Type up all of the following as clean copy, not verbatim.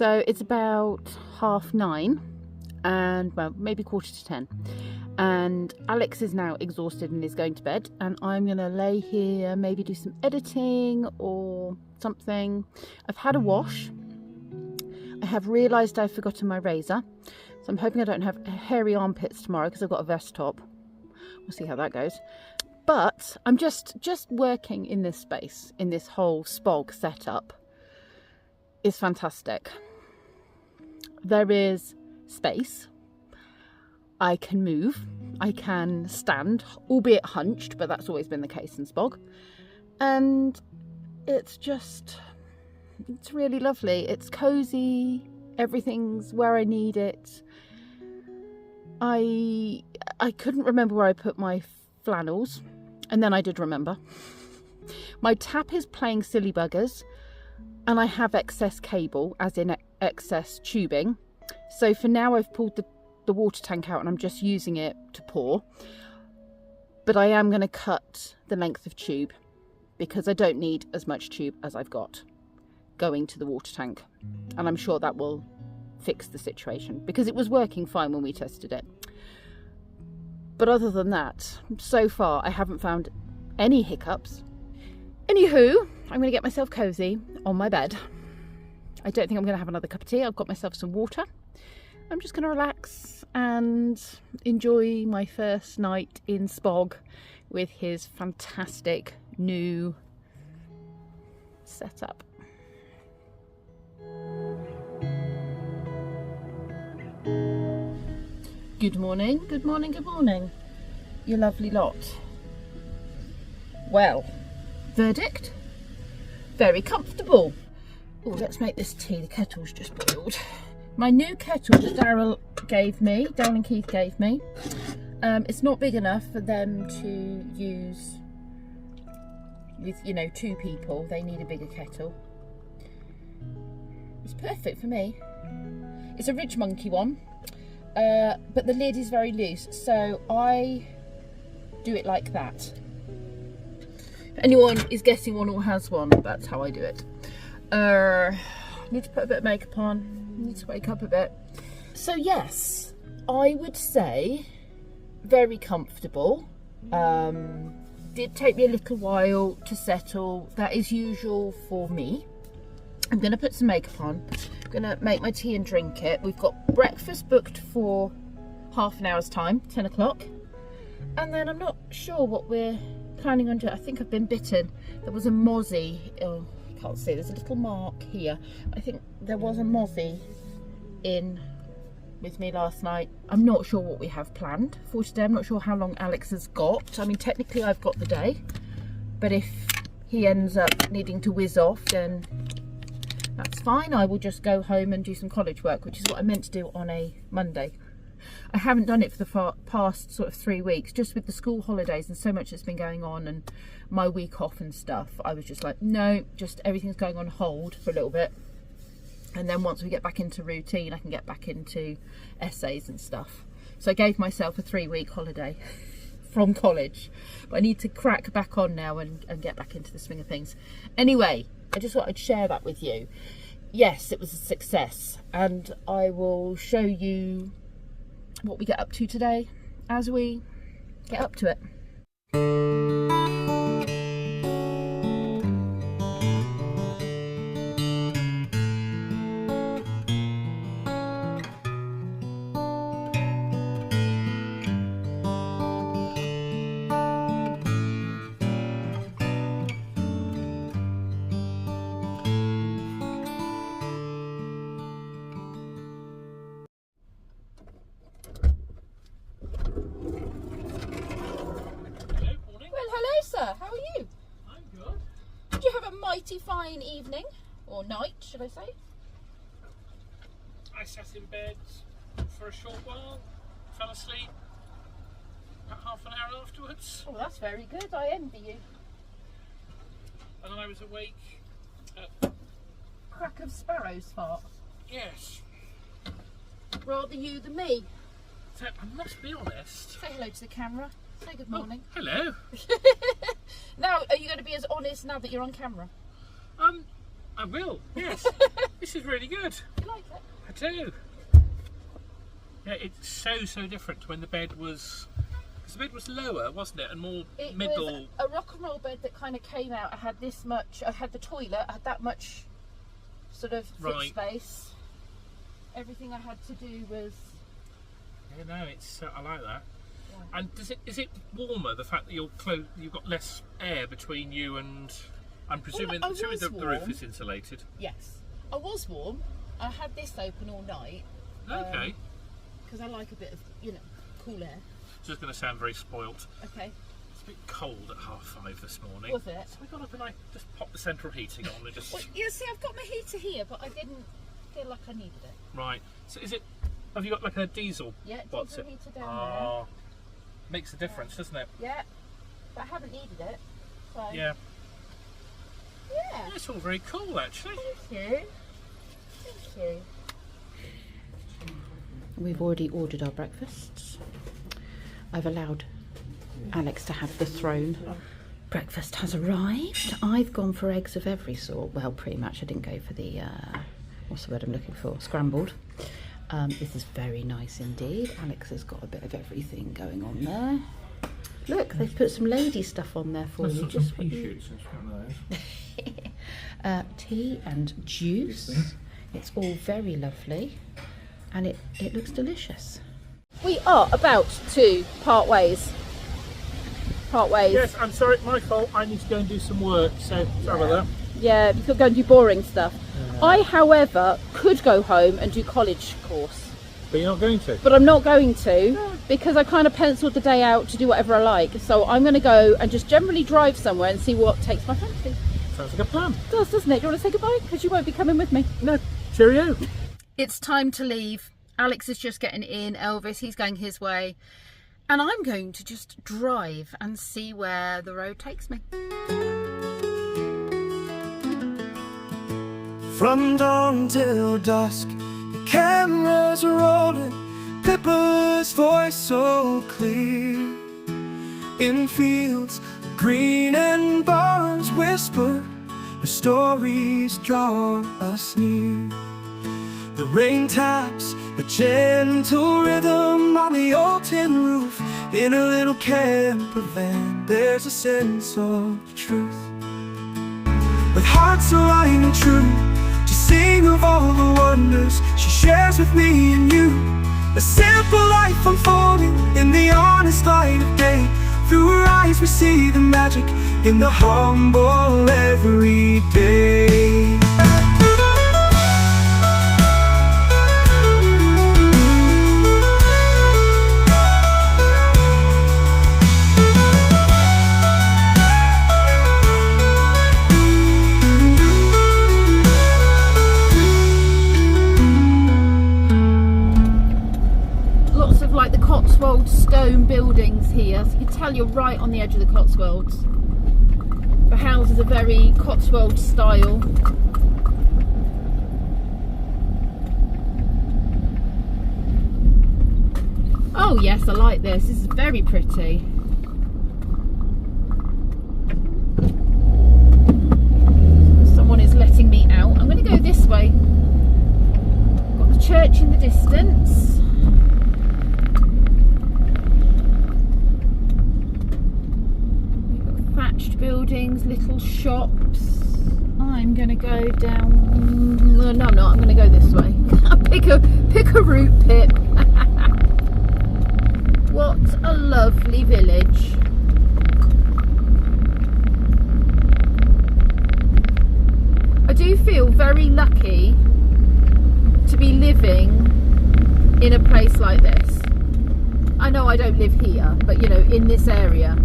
So it's about 9:30 and well, maybe 9:45, and Alex is now exhausted and is going to bed, and I'm gonna lay here, maybe do some editing or something. I've had a wash. I have realised I've forgotten my razor, so I'm hoping I don't have hairy armpits tomorrow because I've got a vest top. We'll see how that goes. But I'm just working in this space, in this whole spog setup is fantastic. There is space. I can move. I can stand, albeit hunched, but that's always been the case in spog. And it's really lovely. It's cozy. Everything's where I need it. I couldn't remember where I put my flannels, and then I did remember. My tap is playing silly buggers, and I have excess cable, as in excess tubing. So for now I've pulled the water tank out and I'm just using it to pour. But I am going to cut the length of tube because I don't need as much tube as I've got going to the water tank. And I'm sure that will fix the situation because it was working fine when we tested it. But other than that, so far I haven't found any hiccups. Anywho, I'm going to get myself cozy on my bed. I don't think I'm going to have another cup of tea. I've got myself some water. I'm just going to relax and enjoy my first night in spog with his fantastic new setup. Good morning, good morning, good morning, you lovely lot. Well, verdict? Very comfortable. Oh, let's make this tea. The kettle's just boiled. My new kettle that Daryl and Keith gave me, it's not big enough for them to use with, you know, 2 people. They need a bigger kettle. It's perfect for me. It's a Ridge Monkey one, but the lid is very loose, so I do it like that. If anyone is getting one or has one, that's how I do it. Need to put a bit of makeup on. Need to wake up a bit. So yes, I would say very comfortable. Did take me a little while to settle. That is usual for me. I'm going to put some makeup on. I'm going to make my tea and drink it. We've got breakfast booked for half an hour's time, 10 o'clock. And then I'm not sure what we're planning on doing. I think I've been bitten. There was a mozzie. Oh, I can't see. There's a little mark here. I think there was a mozzie in with me last night. I'm not sure what we have planned for today. I'm not sure how long Alex has got. I mean, technically I've got the day, but if he ends up needing to whiz off, then that's fine. I will just go home and do some college work, which is what I meant to do on a Monday. I haven't done it for the past sort of 3 weeks, just with the school holidays and so much that's been going on and my week off and stuff. I was just like, no, just everything's going on hold for a little bit. And then once we get back into routine, I can get back into essays and stuff. So I gave myself a 3-week holiday from college. But I need to crack back on now and get back into the swing of things. Anyway, I just thought I'd share that with you. Yes, it was a success. And I will show you what we get up to today as we get up to it. How are you? I'm good. Did you have a mighty fine evening? Or night, should I say? I sat in bed for a short while, fell asleep about half an hour afterwards. Oh, that's very good. I envy you. And then I was awake at... Crack of sparrows fart. Yes. Rather you than me. So I must be honest. Say hello to the camera. Say good morning. Oh, hello. Now, are you going to be as honest now that you're on camera? I will, yes. This is really good. You like it? I do. Yeah, it's so different to when the bed was... Because the bed was lower, wasn't it? And more middle... It was a rock and roll bed that kind of came out. I had this much... I had the toilet. I had that much sort of foot space. Everything I had to do was... Yeah, no, it's... I like that. Yeah. And is it warmer, the fact that you've got less air between you and... I'm presuming, the roof is insulated. Yes. I was warm. I had this open all night. Okay. Because I like a bit of, cool air. Just going to sound very spoilt. Okay. It's a bit cold at 5:30 this morning. Was it? So we got up and I just popped the central heating on and just... Well, see, I've got my heater here, but I didn't feel like I needed it. Right. So have you got like a diesel? Yeah, diesel heater down there. Makes a difference, doesn't it? Yeah. But I haven't needed it. So. Yeah. Yeah. It's all very cool, actually. Thank you. Thank you. We've already ordered our breakfasts. I've allowed Alex to have the throne. Breakfast has arrived. I've gone for eggs of every sort. Well, pretty much. I didn't go for the, what's the word I'm looking for? Scrambled. This is very nice indeed. Alex has got a bit of everything going on there. Look, they've put some lady stuff on there for you. Just pea shoots and one of those. Tea and juice. It's all very lovely. And it looks delicious. We are about to part ways. Yes, I'm sorry, my fault. I need to go and do some work, so sorry about that. Yeah, you could go and do boring stuff. I, however, could go home and do college course. But you're not going to? But I'm not going to, because I kind of penciled the day out to do whatever I like. So I'm going to go and just generally drive somewhere and see what takes my fancy. Sounds like a plan. It does, doesn't it? Do you want to say goodbye? Because you won't be coming with me. No. Cheerio. It's time to leave. Alex is just getting in. Elvis, he's going his way. And I'm going to just drive and see where the road takes me. From dawn till dusk, the cameras are rolling, Pippa's voice so clear. In fields green and barns whisper, her stories draw us near. The rain taps a gentle rhythm on the old tin roof. In a little camper van, there's a sense of truth. With hearts aligned true, to sing of all the wonders she shares with me and you. A simple life unfolding in the honest light of day. Through her eyes we see the magic in the humble everyday. Like the Cotswolds stone buildings here, so you can tell you're right on the edge of the Cotswolds. The houses are very Cotswold style. Oh yes, I like this. This is very pretty. Someone is letting me out. I'm going to go this way. Got the church in the distance. Buildings, little shops. I'm gonna go down. No, I'm not. I'm gonna go this way. pick a route, Pip. What a lovely village. I do feel very lucky to be living in a place like this. I know I don't live here, but in this area.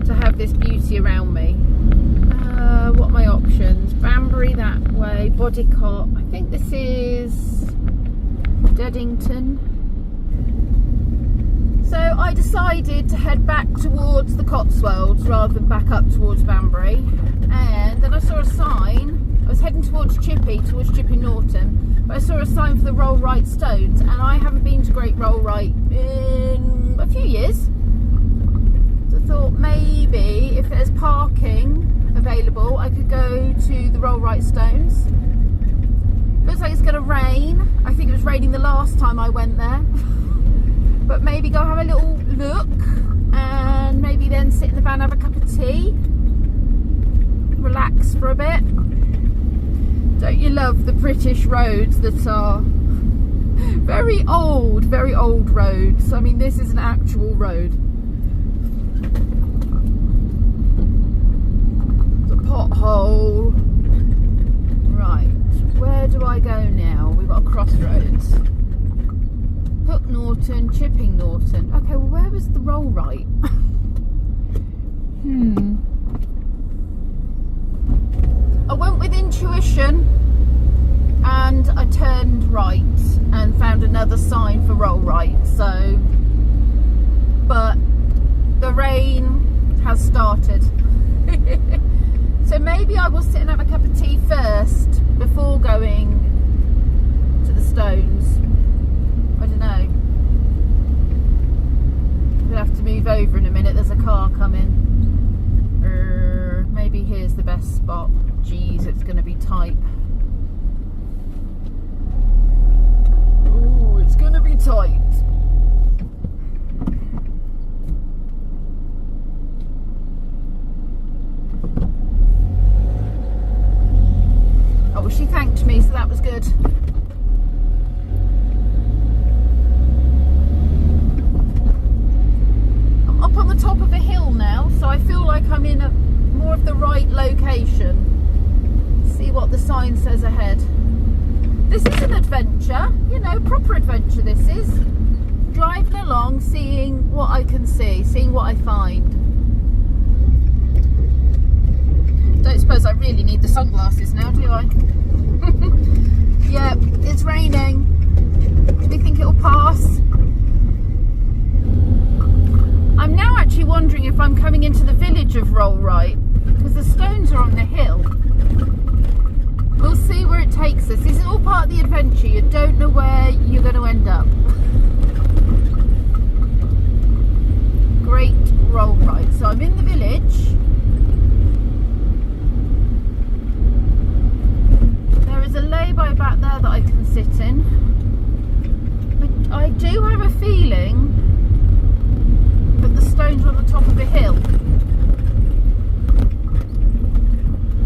To have this beauty around me. What are my options? Banbury that way, Bodycott. I think this is Deddington. So I decided to head back towards the Cotswolds rather than back up towards Banbury. And then I saw a sign. I was heading towards Chippy Norton, but I saw a sign for the Rollright Stones, and I haven't been to Great Rollright in a few years. Thought maybe if there's parking available I could go to the Rollright Stones Looks like it's going to rain. I think it was raining the last time I went there. But maybe go have a little look and maybe then sit in the van, have a cup of tea, relax for a bit. Don't you love the British roads that are very old roads? I mean, this is an actual road. It's a pothole. Right, where do I go now? We've got a crossroads. Hook Norton, Chipping Norton. Okay, well, where was the Rollright? I went with intuition and I turned right and found another sign for Rollright. So, but the rain has started. So maybe I will sit and have a cup of tea first before going to the Stones. I don't know. We'll have to move over in a minute. There's a car coming. Maybe here's the best spot. Jeez, it's going to be tight. Oh, it's going to be tight. Oh, well, she thanked me, so that was good. I'm up on the top of a hill now, so I feel like I'm in more of the right location. See what the sign says ahead. This is an adventure, you know, proper adventure this is. Driving along, seeing what I can see, seeing what I find. Don't suppose I really need the sunglasses now, do I? Yeah, it's raining. Do you think it'll pass? I'm now actually wondering if I'm coming into the village of Rollright, because the Stones are on the hill. We'll see where it takes us. This is all part of the adventure. You don't know where you're going to end up. Great Rollright. So I'm in the village. There is a lay-by back there that I can sit in. I do have a feeling that the Stones are on the top of a hill.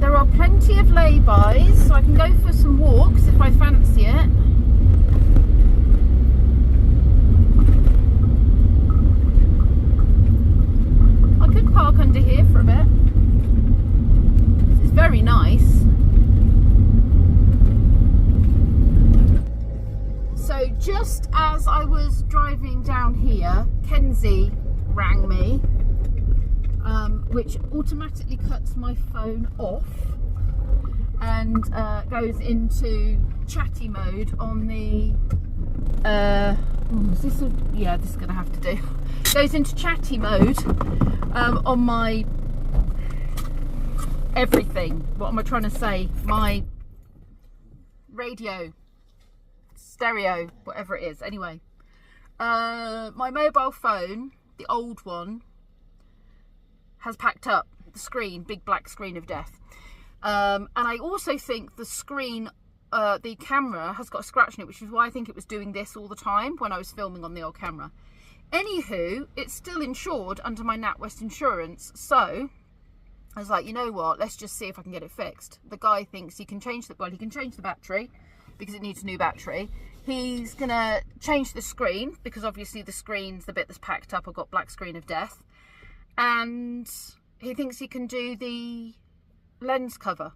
There are plenty of lay-bys, so I can go for some walks if I fancy it. I could park under here for a bit. It's very nice. So just as I was driving down here, Kenzie rang me, which automatically cuts my phone off and goes into chatty mode on the this is going to have to do. Goes into chatty mode on my everything. What am I trying to say? My radio, stereo, whatever it is. Anyway, my mobile phone, the old one, has packed up the screen, big black screen of death. And I also think the screen, the camera has got a scratch in it, which is why I think it was doing this all the time when I was filming on the old camera. Anywho, it's still insured under my NatWest insurance, so I was like, you know what, let's just see if I can get it fixed. The guy thinks he can change the battery because it needs a new battery. He's gonna change the screen because obviously the screen's the bit that's packed up. I've got black screen of death. And he thinks he can do the lens cover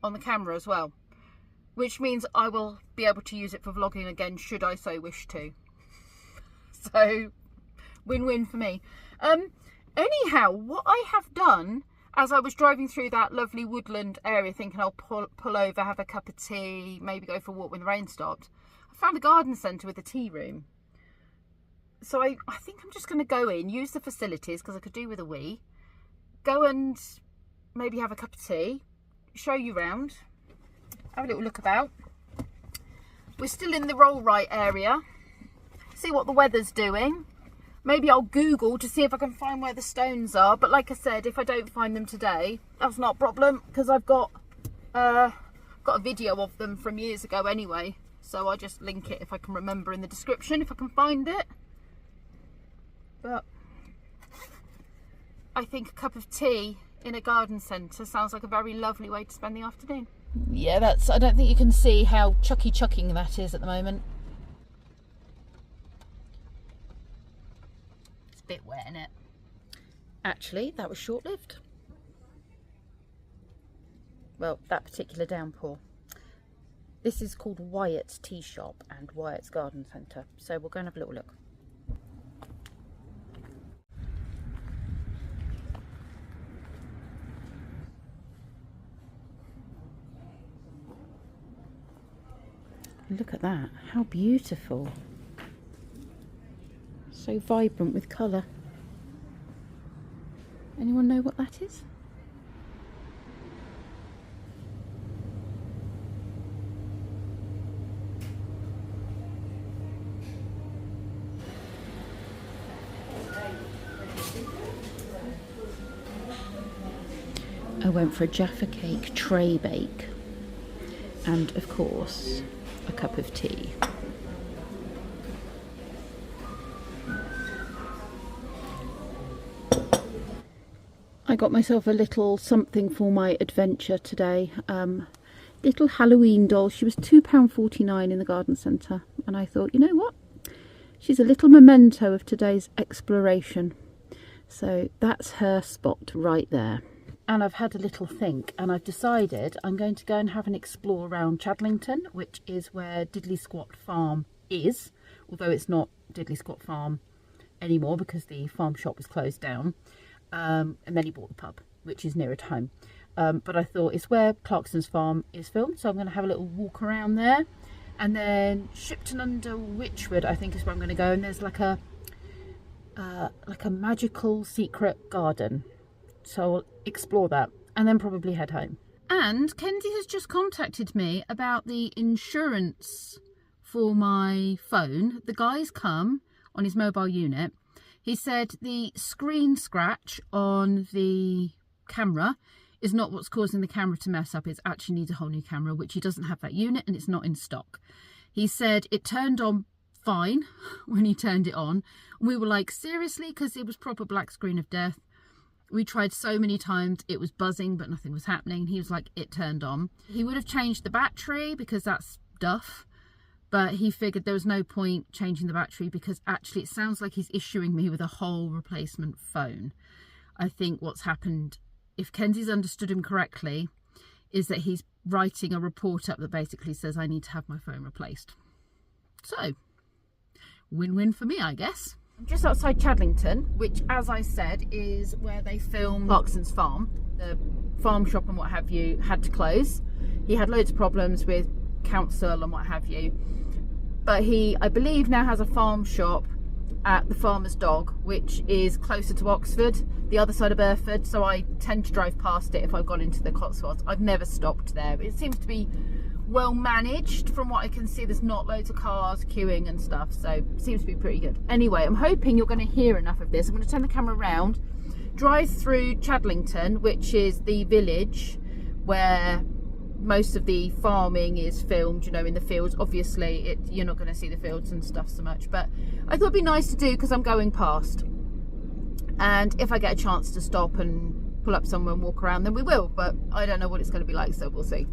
on the camera as well, which means I will be able to use it for vlogging again should I so wish to. So win-win for me. Anyhow, what I have done as I was driving through that lovely woodland area thinking I'll pull over, have a cup of tea, maybe go for a walk when the rain stopped, I found a garden centre with a tea room. So I think I'm just going to go in, use the facilities because I could do with a wee, go and maybe have a cup of tea, show you round, have a little look about. We're still in the Rollright area, see what the weather's doing. Maybe I'll Google to see if I can find where the Stones are, but like I said, if I don't find them today, that's not a problem because I've got got a video of them from years ago anyway, so I'll just link it if I can remember in the description, if I can find it. But I think a cup of tea in a garden centre sounds like a very lovely way to spend the afternoon. Yeah, that's, I don't think you can see how chucking that is at the moment. It's a bit wet, isn't it? Actually, that was short-lived. Well, that particular downpour. This is called Wyatt's Tea Shop and Wyatt's Garden Centre. So we'll go and have a little look. Look at that, how beautiful. So vibrant with colour. Anyone know what that is? I went for a Jaffa cake tray bake and of course a cup of tea. I got myself a little something for my adventure today. Little Halloween doll. She was £2.49 in the garden centre, and I thought, you know what? She's a little memento of today's exploration. So that's her spot right there. And I've had a little think, and I've decided I'm going to go and have an explore around Chadlington, which is where Diddley Squat Farm is, although it's not Diddley Squat Farm anymore because the farm shop was closed down. And then he bought the pub, which is nearer to home. But I thought it's where Clarkson's farm is filmed, so I'm going to have a little walk around there. And then Shipton under Witchwood, I think, is where I'm going to go. And there's like a magical secret garden. So I'll explore that and then probably head home. And Kenzie has just contacted me about the insurance for my phone. The guy's come on his mobile unit. He said the screen scratch on the camera is not what's causing the camera to mess up. It actually needs a whole new camera, which he doesn't have that unit and it's not in stock. He said it turned on fine when he turned it on. And we were like, seriously? Because it was proper black screen of death. We tried so many times, it was buzzing, but nothing was happening. He was like, it turned on. He would have changed the battery because that's duff. But he figured there was no point changing the battery because actually it sounds like he's issuing me with a whole replacement phone. I think what's happened, if Kenzie's understood him correctly, is that he's writing a report up that basically says I need to have my phone replaced. So, win-win for me, I guess. I'm just outside Chadlington, which, as I said, is where they filmed Clarkson's farm. The farm shop and what have you had to close. He had loads of problems with council and what have you. But he, I believe, now has a farm shop at the Farmer's Dog, which is closer to Oxford, the other side of Burford. So I tend to drive past it if I've gone into the Cotswolds. I've never stopped there. It seems to be well managed from what I can see. There's not loads of cars queuing and stuff, so it seems to be pretty good. Anyway, I'm hoping you're going to hear enough of this. I'm going to turn the camera around, drive through Chadlington, which is the village where most of the farming is filmed, you know, in the fields. Obviously you're not going to see the fields and stuff so much, but I thought it'd be nice to do because I'm going past, and if I get a chance to stop and pull up somewhere and walk around, then we will, but I don't know what it's going to be like, so we'll see.